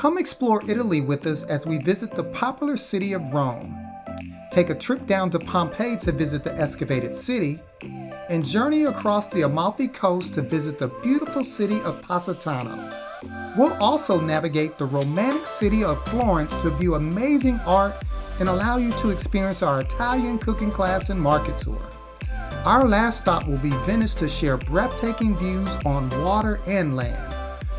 Come explore Italy with us as we visit the popular city of Rome. Take a trip down to Pompeii to visit the excavated city, and journey across the Amalfi Coast to visit the beautiful city of Positano. We'll also navigate the romantic city of Florence to view amazing art and allow you to experience our Italian cooking class and market tour. Our last stop will be Venice to share breathtaking views on water and land.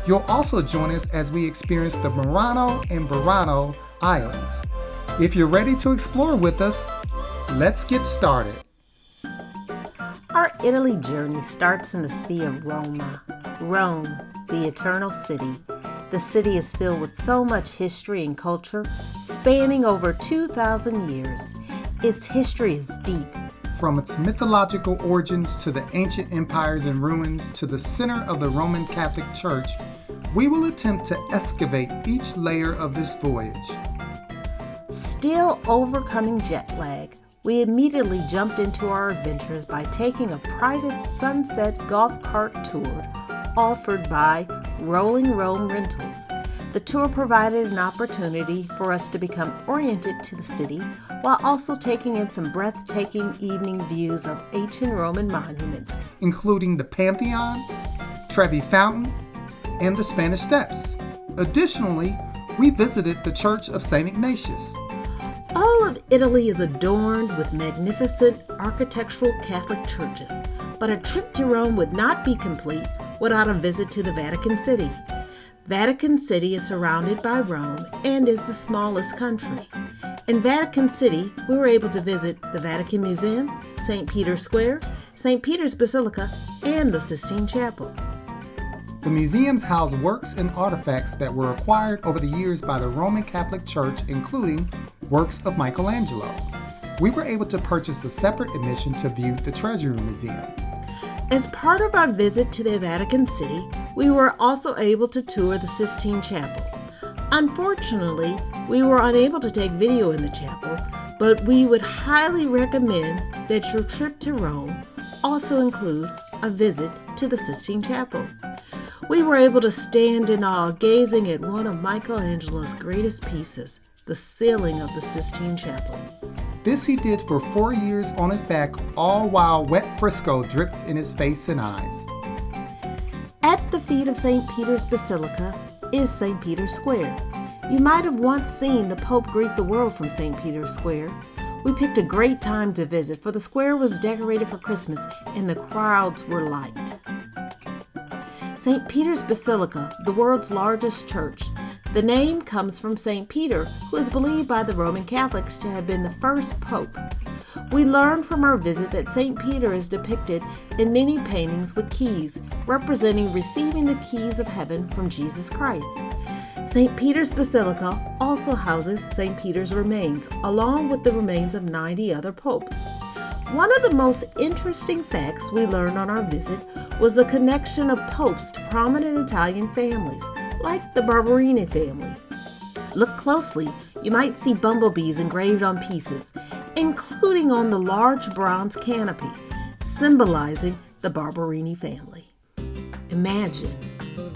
You'll also join us as we experience the Murano and Burano Islands. If you're ready to explore with us, let's get started. Our Italy journey starts in the city of Roma. Rome, the eternal city. The city is filled with so much history and culture, spanning over 2,000 years. Its history is deep. From its mythological origins to the ancient empires and ruins to the center of the Roman Catholic Church, we will attempt to excavate each layer of this voyage. Still overcoming jet lag, we immediately jumped into our adventures by taking a private sunset golf cart tour offered by Rolling Rome Rentals. The tour provided an opportunity for us to become oriented to the city while also taking in some breathtaking evening views of ancient Roman monuments, including the Pantheon, Trevi Fountain, and the Spanish Steps. Additionally, we visited the Church of St. Ignatius. All of Italy is adorned with magnificent architectural Catholic churches, but a trip to Rome would not be complete without a visit to the Vatican City. Vatican City is surrounded by Rome and is the smallest country. In Vatican City, we were able to visit the Vatican Museum, St. Peter's Square, St. Peter's Basilica, and the Sistine Chapel. The museums house works and artifacts that were acquired over the years by the Roman Catholic Church, including works of Michelangelo. We were able to purchase a separate admission to view the Treasury Museum. As part of our visit to the Vatican City, we were also able to tour the Sistine Chapel. Unfortunately, we were unable to take video in the chapel, but we would highly recommend that your trip to Rome also include a visit to the Sistine Chapel. We were able to stand in awe gazing at one of Michelangelo's greatest pieces, the ceiling of the Sistine Chapel. This he did for 4 years on his back, all while wet fresco dripped in his face and eyes. At the feet of St. Peter's Basilica is St. Peter's Square. You might have once seen the Pope greet the world from St. Peter's Square. We picked a great time to visit, for the square was decorated for Christmas and the crowds were light. St. Peter's Basilica, the world's largest church. The name comes from St. Peter, who is believed by the Roman Catholics to have been the first pope. We learned from our visit that St. Peter is depicted in many paintings with keys, representing receiving the keys of heaven from Jesus Christ. St. Peter's Basilica also houses St. Peter's remains, along with the remains of 90 other popes. One of the most interesting facts we learned on our visit was the connection of popes to prominent Italian families, like the Barberini family. Look closely, you might see bumblebees engraved on pieces, including on the large bronze canopy, symbolizing the Barberini family. Imagine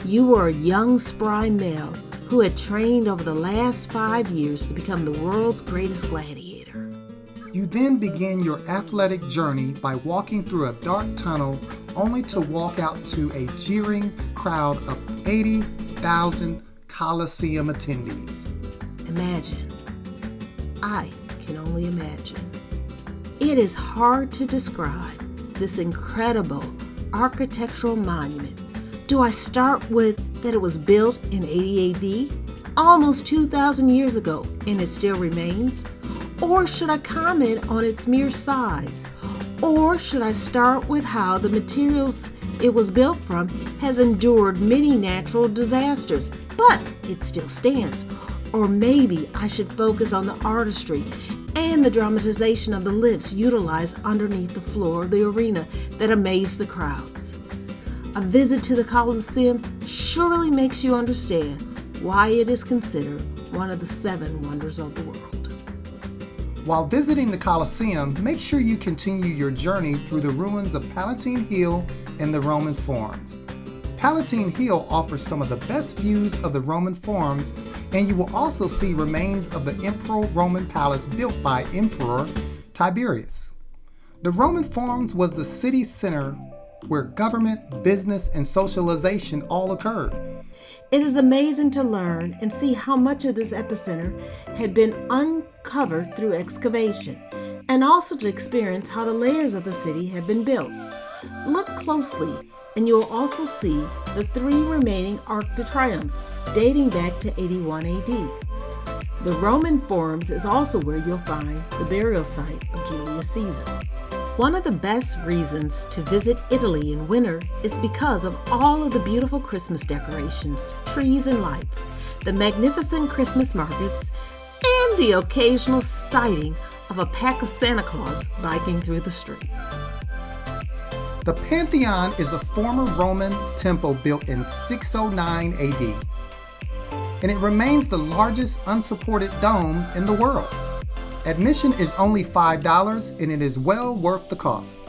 you were a young, spry male who had trained over the last 5 years to become the world's greatest gladiator. You then begin your athletic journey by walking through a dark tunnel, only to walk out to a jeering crowd of 80,000 Colosseum attendees. Imagine. I can only imagine. It is hard to describe this incredible architectural monument. Do I start with that it was built in 80 AD, almost 2,000 years ago, and it still remains? Or should I comment on its mere size? Or should I start with how the materials it was built from has endured many natural disasters, but it still stands? Or maybe I should focus on the artistry and the dramatization of the lifts utilized underneath the floor of the arena that amazed the crowds. A visit to the Colosseum surely makes you understand why it is considered one of the 7 wonders of the world. While visiting the Colosseum, make sure you continue your journey through the ruins of Palatine Hill and the Roman Forums. Palatine Hill offers some of the best views of the Roman Forums and you will also see remains of the Imperial Roman palace built by Emperor Tiberius. The Roman Forum was the city center where government, business, and socialization all occurred. It is amazing to learn and see how much of this epicenter had been uncovered through excavation, and also to experience how the layers of the city have been built. Look closely, and you will also see the 3 remaining Arc de Triomphes dating back to 81 AD. The Roman Forum is also where you'll find the burial site of Julius Caesar. One of the best reasons to visit Italy in winter is because of all of the beautiful Christmas decorations, trees and lights, the magnificent Christmas markets, and the occasional sighting of a pack of Santa Claus biking through the streets. The Pantheon is a former Roman temple built in 609 AD, and it remains the largest unsupported dome in the world. Admission is only $5, and it is well worth the cost.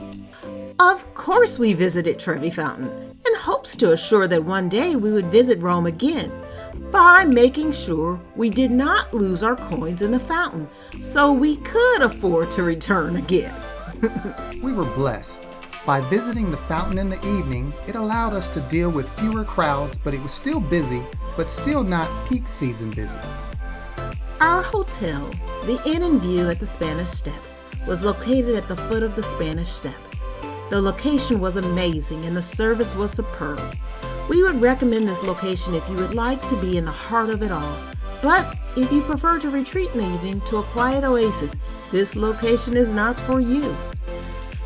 Of course we visited Trevi Fountain in hopes to assure that one day we would visit Rome again by making sure we did not lose our coins in the fountain so we could afford to return again. We were blessed. By visiting the fountain in the evening, it allowed us to deal with fewer crowds, but it was still busy, but still not peak season busy. Our hotel, the Inn and View at the Spanish Steps, was located at the foot of the Spanish Steps. The location was amazing and the service was superb. We would recommend this location if you would like to be in the heart of it all. But if you prefer to retreat in the evening to a quiet oasis, this location is not for you.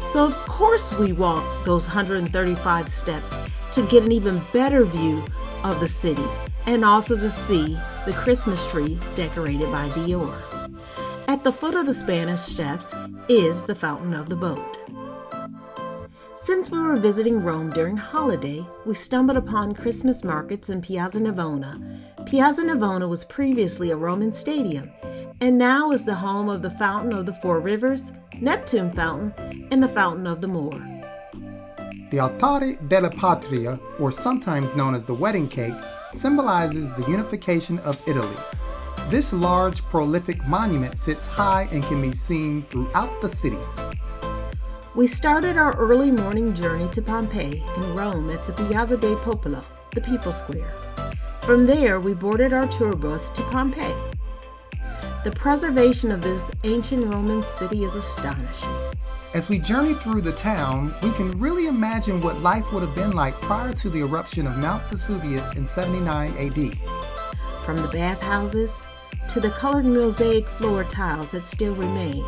So of course we walked those 135 steps to get an even better view of the city and also to see the Christmas tree decorated by Dior. At the foot of the Spanish Steps is the Fountain of the Boat. Since we were visiting Rome during holiday, we stumbled upon Christmas markets in Piazza Navona. Piazza Navona was previously a Roman stadium and now is the home of the Fountain of the Four Rivers, Neptune Fountain, and the Fountain of the Moor. The Altare della Patria, or sometimes known as the wedding cake, symbolizes the unification of Italy. This large, prolific monument sits high and can be seen throughout the city. We started our early morning journey to Pompeii in Rome at the Piazza de Popolo, the People Square. From there, we boarded our tour bus to Pompeii. The preservation of this ancient Roman city is astonishing. As we journey through the town, we can really imagine what life would have been like prior to the eruption of Mount Vesuvius in 79 AD. From the bathhouses to the colored mosaic floor tiles that still remain,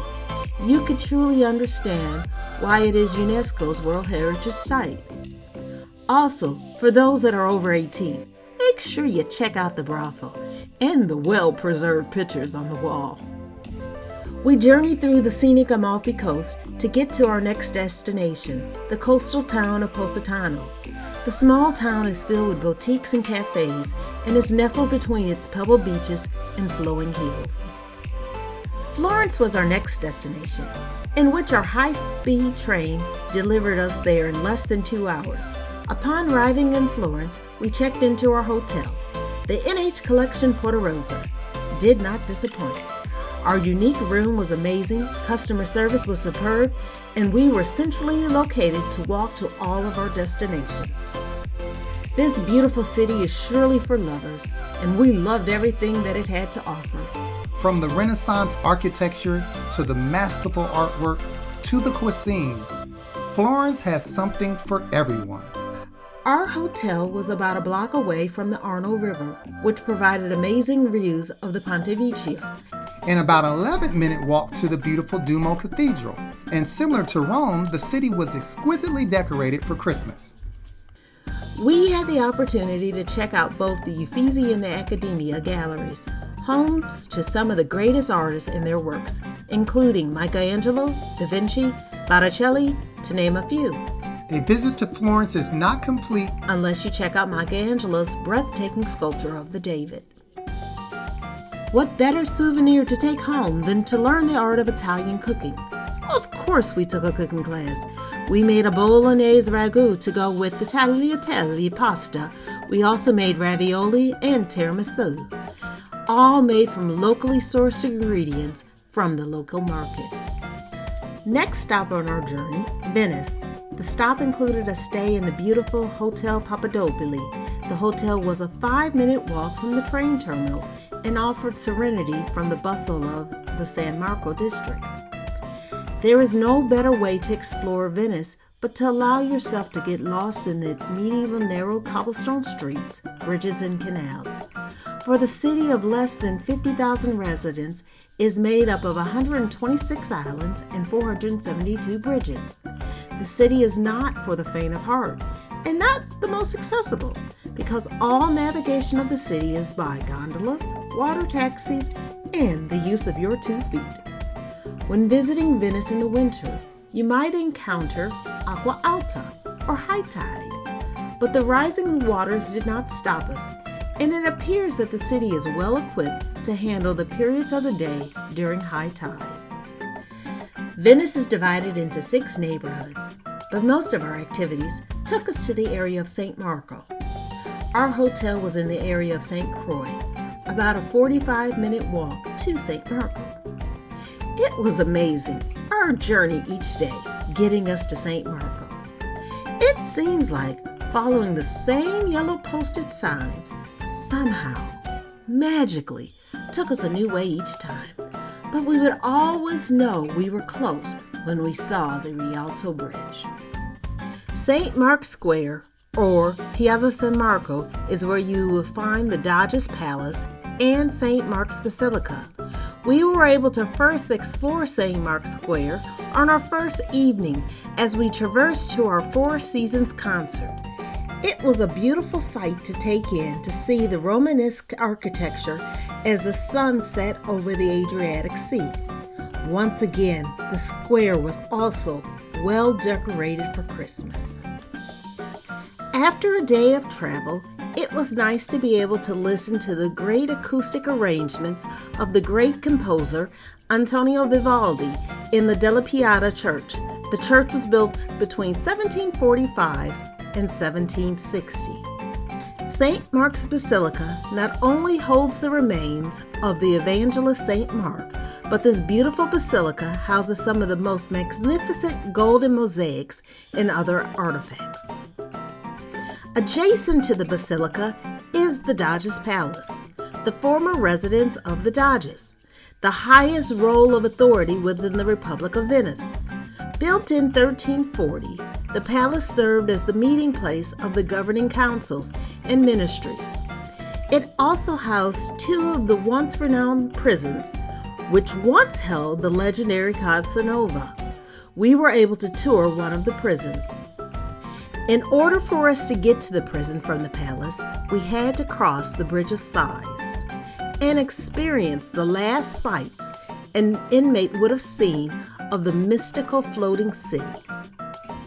you could truly understand why it is UNESCO's World Heritage Site. Also, for those that are over 18, make sure you check out the brothel and the well-preserved pictures on the wall. We journeyed through the scenic Amalfi Coast to get to our next destination, the coastal town of Positano. The small town is filled with boutiques and cafes and is nestled between its pebble beaches and flowing hills. Florence was our next destination, in which our high-speed train delivered us there in less than 2 hours. Upon arriving in Florence, we checked into our hotel. The NH Collection Porta Rosa did not disappoint. Our unique room was amazing, customer service was superb, and we were centrally located to walk to all of our destinations. This beautiful city is surely for lovers, and we loved everything that it had to offer. From the Renaissance architecture to the masterful artwork to the cuisine, Florence has something for everyone. Our hotel was about a block away from the Arno River, which provided amazing views of the Ponte Vecchio. And about an 11-minute walk to the beautiful Duomo Cathedral. And similar to Rome, the city was exquisitely decorated for Christmas. We had the opportunity to check out both the Uffizi and the Accademia Galleries, homes to some of the greatest artists in their works, including Michelangelo, Da Vinci, Botticelli, to name a few. A visit to Florence is not complete unless you check out Michelangelo's breathtaking sculpture of the David. What better souvenir to take home than to learn the art of Italian cooking? So of course we took a cooking class. We made a bolognese ragu to go with the tagliatelle pasta. We also made ravioli and tiramisu. all made from locally sourced ingredients from the local market. Next stop on our journey, Venice. The stop included a stay in the beautiful Hotel Papadopoli. The hotel was a 5-minute walk from the train terminal and offered serenity from the bustle of the San Marco district. There is no better way to explore Venice but to allow yourself to get lost in its medieval narrow cobblestone streets, bridges, and canals. For the city of less than 50,000 residents is made up of 126 islands and 472 bridges. The city is not for the faint of heart and not the most accessible because all navigation of the city is by gondolas, water taxis, and the use of your 2 feet. When visiting Venice in the winter, you might encounter acqua alta or high tide, but the rising waters did not stop us, and it appears that the city is well equipped to handle the periods of the day during high tide. Venice is divided into 6 neighborhoods, but most of our activities took us to the area of St. Marco. Our hotel was in the area of St. Croix, about a 45-minute walk to St. Marco. It was amazing, our journey each day getting us to St. Marco. It seems like following the same yellow posted signs somehow, magically, took us a new way each time. But we would always know we were close when we saw the Rialto Bridge. St. Mark's Square, or Piazza San Marco, is where you will find the Doge's Palace and St. Mark's Basilica. We were able to first explore St. Mark's Square on our first evening as we traversed to our Four Seasons concert. It was a beautiful sight to take in to see the Romanesque architecture as the sun set over the Adriatic Sea. Once again, the square was also well decorated for Christmas. After a day of travel, it was nice to be able to listen to the great acoustic arrangements of the great composer Antonio Vivaldi in the Della Pieta Church. The church was built between 1745 and 1760. St. Mark's Basilica not only holds the remains of the evangelist St. Mark, but this beautiful basilica houses some of the most magnificent golden mosaics and other artifacts. Adjacent to the basilica is the Doge's Palace, the former residence of the Doges, the highest role of authority within the Republic of Venice. Built in 1340, the palace served as the meeting place of the governing councils and ministries. It also housed 2 of the once renowned prisons, which once held the legendary Casanova. We were able to tour one of the prisons. In order for us to get to the prison from the palace, we had to cross the Bridge of Sighs and experience the last sights an inmate would have seen of the mystical floating city.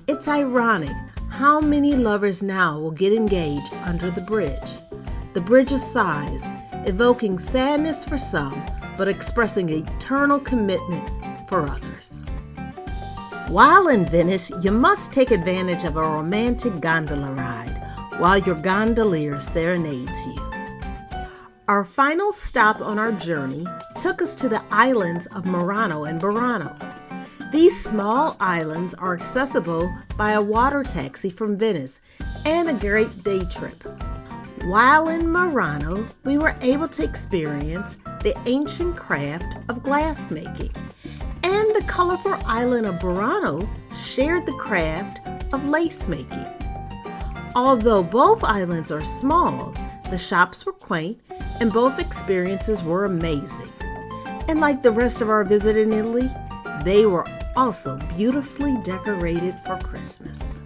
It's ironic how many lovers now will get engaged under the bridge. The Bridge of Sighs, evoking sadness for some, but expressing eternal commitment for others. While in Venice, you must take advantage of a romantic gondola ride while your gondolier serenades you. Our final stop on our journey took us to the islands of Murano and Burano. These small islands are accessible by a water taxi from Venice and a great day trip. While in Murano, we were able to experience the ancient craft of glassmaking, and the colorful island of Burano shared the craft of lace making. Although both islands are small, the shops were quaint and both experiences were amazing. And like the rest of our visit in Italy, they were also beautifully decorated for Christmas.